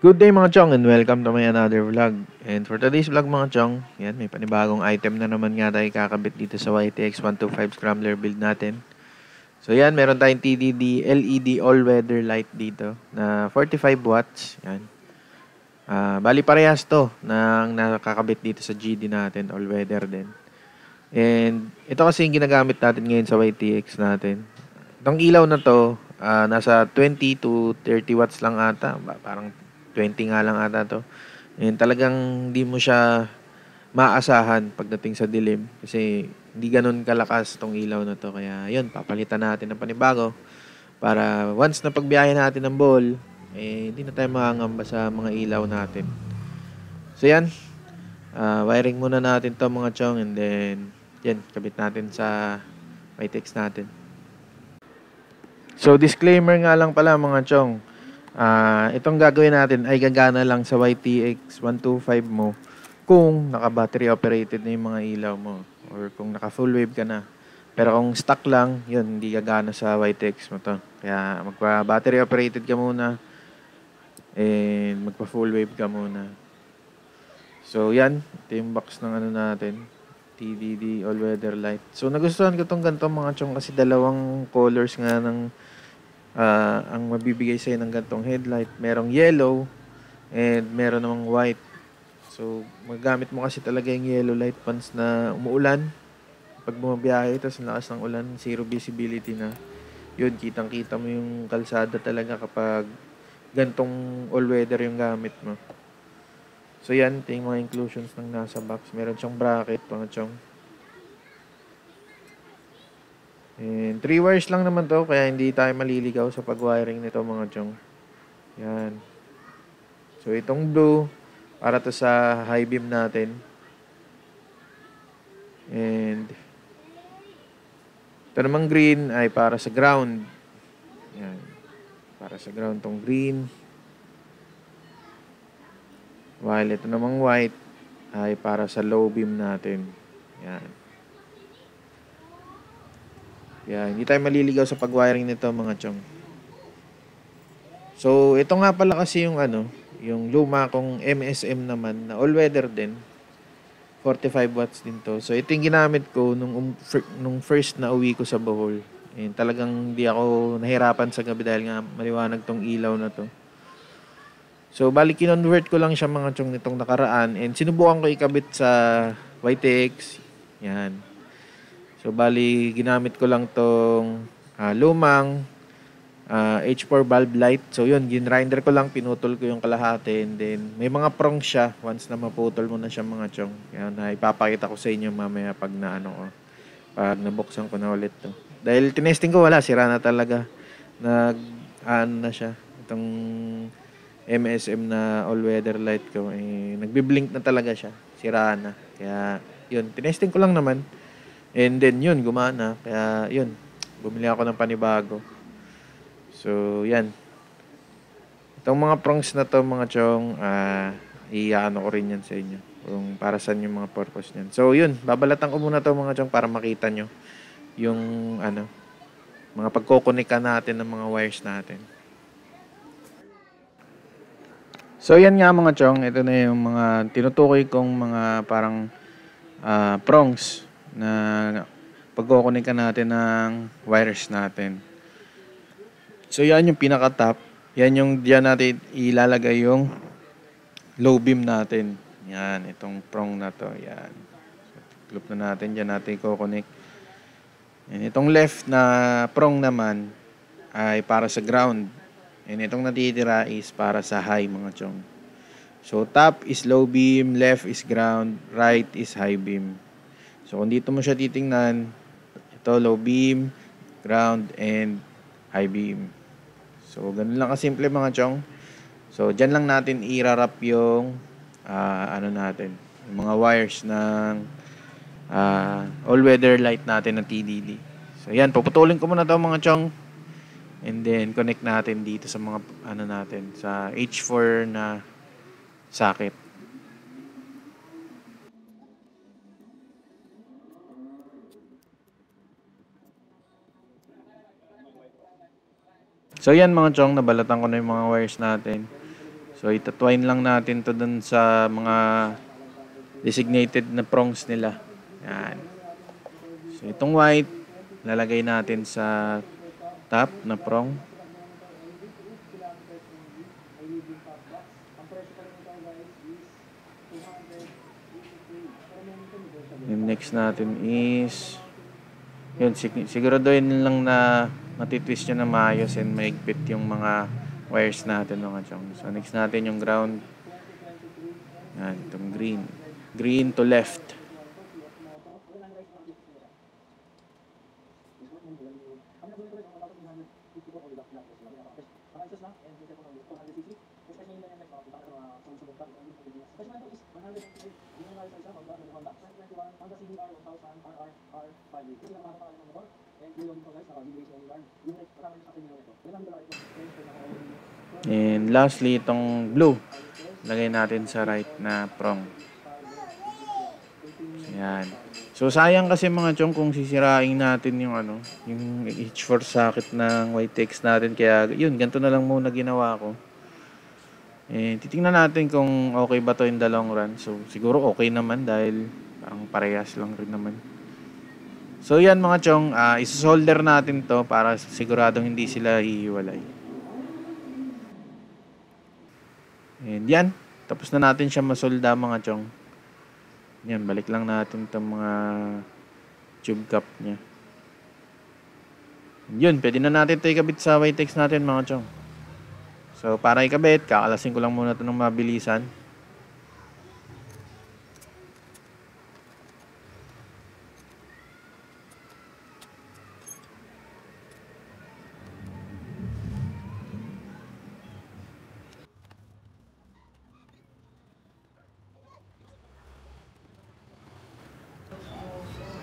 Good day mga chong and welcome to my another vlog. And for today's vlog mga chong, yan, may panibagong item na naman nga tayo kakabit dito sa YTX 125 Scrambler build natin. So yan, meron tayong TDD LED all-weather light dito na 45 watts. Yan. Bali parehas to ng nakakabit dito sa GD natin, all-weather din. And ito kasi yung ginagamit natin ngayon sa YTX natin. Itong ilaw na to, nasa 20 to 30 watts lang ata. Parang 20 nga lang ata to. And talagang hindi mo siya maasahan pagdating sa dilim. Kasi hindi ganun kalakas tong ilaw na to. Kaya yun, papalitan natin ng panibago. Para once na pagbiyahe natin ng ball, hindi na tayo makangamba sa mga ilaw natin. So yan, wiring muna natin to mga chong. And then, yan, kabit natin sa YTX natin. So disclaimer nga lang pala mga chong. Itong gagawin natin ay gagana lang sa YTX 125 mo kung naka-battery operated na yung mga ilaw mo or kung naka-full wave ka na. Pero kung stock lang, yun, hindi gagana sa YTX mo to. Kaya magpa-battery operated ka muna and magpa-full wave ka muna. So yan, ito yung box ng ano natin, TDD all-weather light. So nagustuhan ko tong ganito mga chong kasi dalawang colors nga ng ang mabibigay sa'yo ng gantong headlight. Merong yellow and meron namang white. So, magamit mo kasi talaga yung yellow light once na umuulan. Pag bumabiyahe, tapos lakas ng ulan, zero visibility na. Yun, kitang-kita mo yung kalsada talaga kapag gantong all-weather yung gamit mo. So, yan, ito yung mga inclusions ng nasa box. Meron siyang bracket, mga chong. And 3 wires lang naman to, kaya hindi tayo maliligaw sa pag-wiring nito mga chong. Yan. So, itong blue, para to sa high beam natin. And, ito namang green ay para sa ground. Yan. Para sa ground tong green. While ito namang white ay para sa low beam natin. Yan. Yan. Hindi tayo maliligaw sa pag-wiring nito mga chong. So, ito nga pala kasi yung yung luma kong MSM naman na all-weather din. 45 watts din to. So, ito yung ginamit ko nung first na uwi ko sa Bohol. And talagang di ako nahirapan sa gabi dahil nga maliwanag tong ilaw na to. So, bali kinonvert ko lang siya mga chong nitong nakaraan. And sinubukan ko ikabit sa YTX. Yan. So, bali ginamit ko lang tong lumang H4 bulb light. So yun, ginrinder ko lang, pinutol ko yung kalahati and then may mga prongs siya once na maputol mo na siya mga chong. Yan, ipapakita ko sa inyo mamaya pag pag nabuksan ko na ulit to. Dahil tinesting ko wala, sira na talaga. Na siya, itong MSM na all-weather light ko, nagbi-blink na talaga siya. Sira na. Kaya yun, tinesting ko lang naman. And then yun, gumana. Kaya yun, bumili ako ng panibago. So, yan. Itong mga prongs na to mga chong, iyaano ko rin yan sa inyo. Kung para saan yung mga purpose niyan. So, yun. Babalatan ko muna to mga chong para makita nyo yung, mga pagkukunika natin ng mga wires natin. So, yan nga mga chong. Ito na yung mga tinutukoy kong mga parang prongs na pagkukunika natin ng wires natin. So, yan yung pinaka-top. Yan yung diyan natin ilalagay yung low beam natin. Yan, itong prong na to. Yan. So, loop na natin. Diyan natin i-connect. And itong left na prong naman ay para sa ground. And itong natitira is para sa high mga chong. So, top is low beam, left is ground, right is high beam. So, kung dito mo siya titingnan, ito low beam, ground, and high beam. So, ganun lang kasimple mga chong. So, dyan lang natin i-wrap yung natin, yung mga wires ng all-weather light natin ng TDD. So, yan, puputulin ko muna to mga chong. And then, connect natin dito sa mga, natin, sa H4 na socket. So, yan mga chong, nabalatan ko na yung mga wires natin. So itatwine lang natin to dun sa mga designated na prongs nila. Yan. So itong white, lalagay natin sa top na prong. Yung next natin is yun, siguraduhin lang na matitwist nyo na maayos and maigpit yung mga wires natin mga chong. So next natin yung ground. Yan, itong green. Green to left. And lastly, itong blue. Lagay natin sa right na prong. Yan. So sayang kasi mga chong kung sisirain natin yung yung H4 socket ng YTX natin, kaya yun, ganito na lang muna ginawa ko. Eh titingnan natin kung okay ba to in the long run. So siguro okay naman dahil parang parehas lang rin naman. So yan mga chong, isa-solder natin to para siguradong hindi sila hihiwalay. And yan, tapos na natin siya masolda mga chong. Yan, balik lang natin itong mga tube cap niya. Yun, pwede na natin ito ikabit sa YTX natin mga chong. So para ikabit, kakalasin ko lang muna ito ng mabilisan.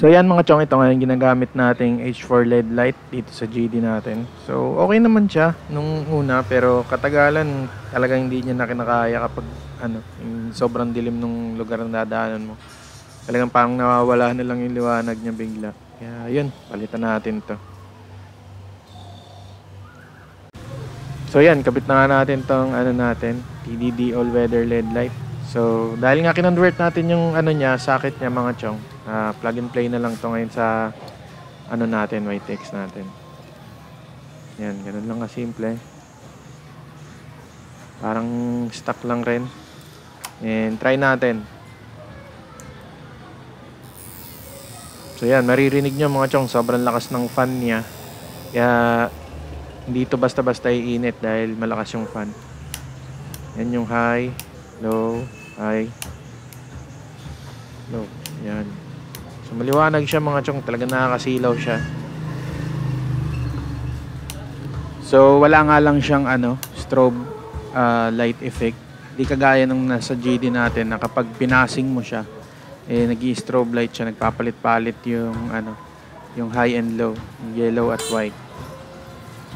So yan mga chong, ito ngayon ginagamit nating H4 LED light dito sa GD natin. So okay naman siya nung una, pero katagalan talagang hindi niya na kinakaya kapag yung sobrang dilim nung lugar na dadaanan mo. Talagang parang nawawala na lang yung liwanag niya bigla. Kaya yun, palitan natin to. So yan, kabit na nga natin tong natin, TDD all weather LED light. So dahil nga kinonvert natin yung socket niya mga chong, plug and play na lang to ngayon sa natin, YTX natin. Yan, ganun lang kasimple. Parang stock lang rin. And try natin. So yan, maririnig nyo mga chong, sobrang lakas ng fan niya. Kaya hindi ito basta-basta iinit dahil malakas yung fan. Yan yung high, low, high, low. Yan. So maliwanag siya mga chong, talaga nakakasilaw siya. So wala nga lang siyang strobe light effect. Di kagaya nung nasa GD natin na kapag pinasing mo siya, nag-i-strobe light siya, nagpapalit-palit yung yung high and low, yung yellow at white.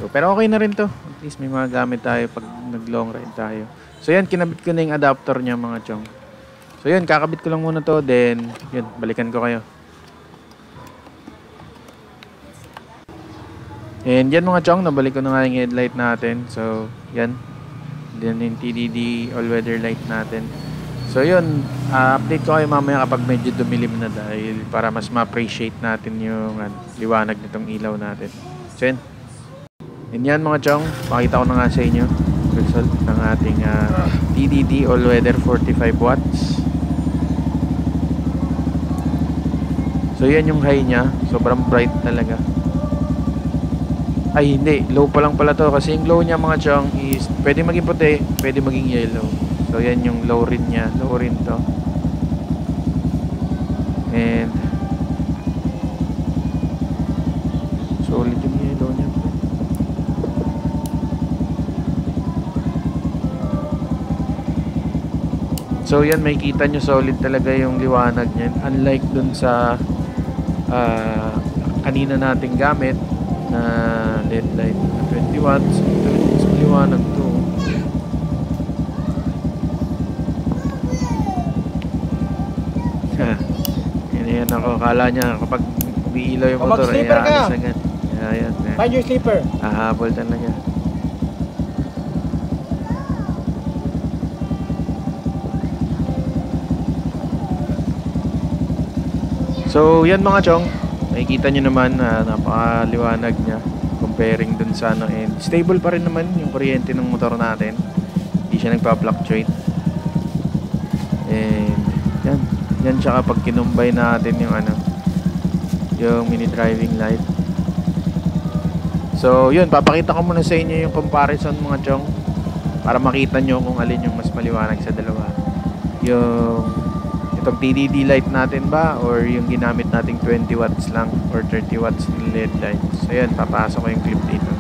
So pero okay na rin to. At least may mga gamit tayo pag nag-long ride tayo. So yan, kinabit ko na yung adapter niya mga chong. So yun, kakabit ko lang muna to, then yun, balikan ko kayo. And yan mga chong, nabalik ko na nga yung headlight natin. So yan, then yung TDD all-weather light natin. So yun, update ko kayo mamaya kapag medyo dumilim na, dahil para mas ma-appreciate natin yung liwanag nitong ilaw natin. So yan. And yan mga chong, pakita ko na nga sa inyo result ng ating TDD all-weather 45 watts. So yan yung high niya, sobrang bright talaga. Ay hindi, low pa lang pala to, kasi yung low niya mga chong is pwede maging puti, pwede maging yellow. So yan yung low rin niya, low rin to. And solid yung yellow niya. So yan, may kita nyo solid talaga yung liwanag niyan, unlike dun sa kanina nating gamit na LED light na 20 watts. Ito mas maliwanag to. Yan ako, kala niya kapag umiilaw yung motor ay aalis agad. Ayan, find your sleeper. Hahabol talaga. So yan mga chong, makikita nyo naman na napakaliwanag niya comparing dun sa ano, and stable pa rin naman yung kuryente ng motor natin, hindi siya nagpa-fluctuate. And yan siya kapag kinumbay natin yung ano, yung mini driving light. So yun, papakita ko muna sa inyo yung comparison mga chong, para makita nyo kung alin yung mas maliwanag sa dalawa, yung itong TDD light natin ba or yung ginamit nating 20 watts lang or 30 watts ng LED light. So yun, papasok ko yung clip dito.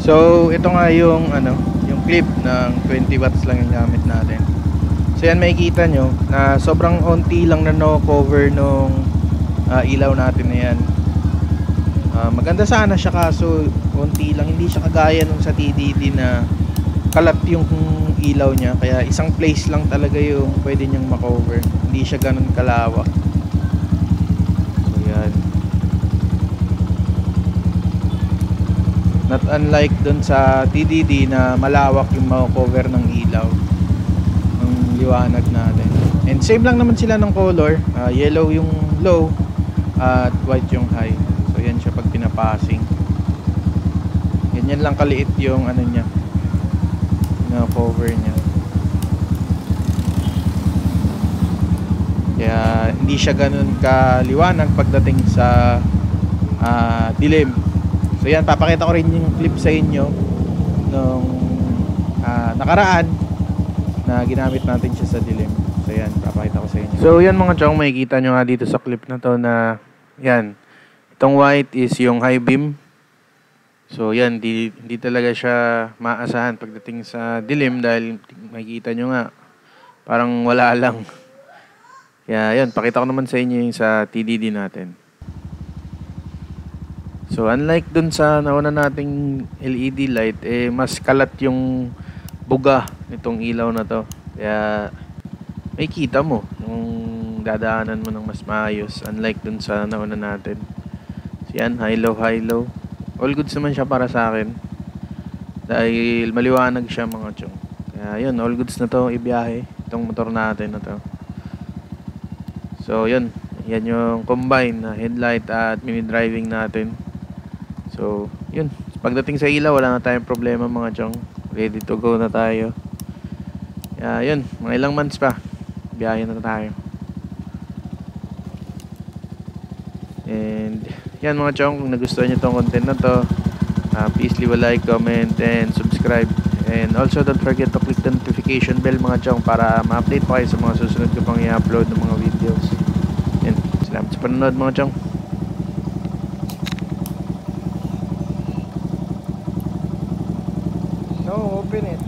So ito nga yung ano, yung clip ng 20 watts lang yung gamit natin. So yan, makikita nyo na sobrang onti lang na no-cover nung ilaw natin na yan. Maganda sana siya, kaso onti lang, hindi siya kagaya nung sa TDD na kalat yung ilaw niya, kaya isang place lang talaga yung pwede niyang makover, hindi siya ganun kalawak. So yan, not unlike dun sa TDD na malawak yung makover ng ilaw, ng liwanag natin. And same lang naman sila ng color, yellow yung low at white yung high. So yan siya pag pinapassing. Ganyan lang kaliit yung ano niya, na cover niya. Kaya hindi siya ganun kaliwanag pagdating sa dilim. So yan, papakita ko rin yung clip sa inyo nung nakaraan na ginamit natin siya sa dilim. So yan, papakita ko sa inyo. So yan mga chong, makikita nyo nga dito sa clip na to na yan, itong white is yung high beam. So yan, hindi talaga siya maasahan pagdating sa dilim dahil makikita nyo nga parang wala lang. Kaya yan, pakita ko naman sa inyo yung sa TDD natin. So unlike dun sa nauna nating LED light, mas kalat yung buga nitong ilaw na to. Kaya makikita mo yung dadaanan mo ng mas maayos, unlike dun sa nauna natin. So yan, high low. All goods naman siya para sa akin dahil maliwanag siya mga chong. Kaya yun, all goods na to ibiyahe itong motor natin na to. So yun, yan yung combine na headlight at mini driving natin. So yun, pagdating sa ilaw wala na tayong problema mga chong, ready to go na tayo. Kaya yun, mga ilang months pa biyahe na tayo. And yan mga chong, kung nagustuhan nyo itong content na to, please leave a like, comment, and subscribe. And also don't forget to click the notification bell mga chong para ma-update pa kayo sa mga susunod ko pang i-upload ng mga videos. Yan, salamat sa panonood mga chong. No, open it.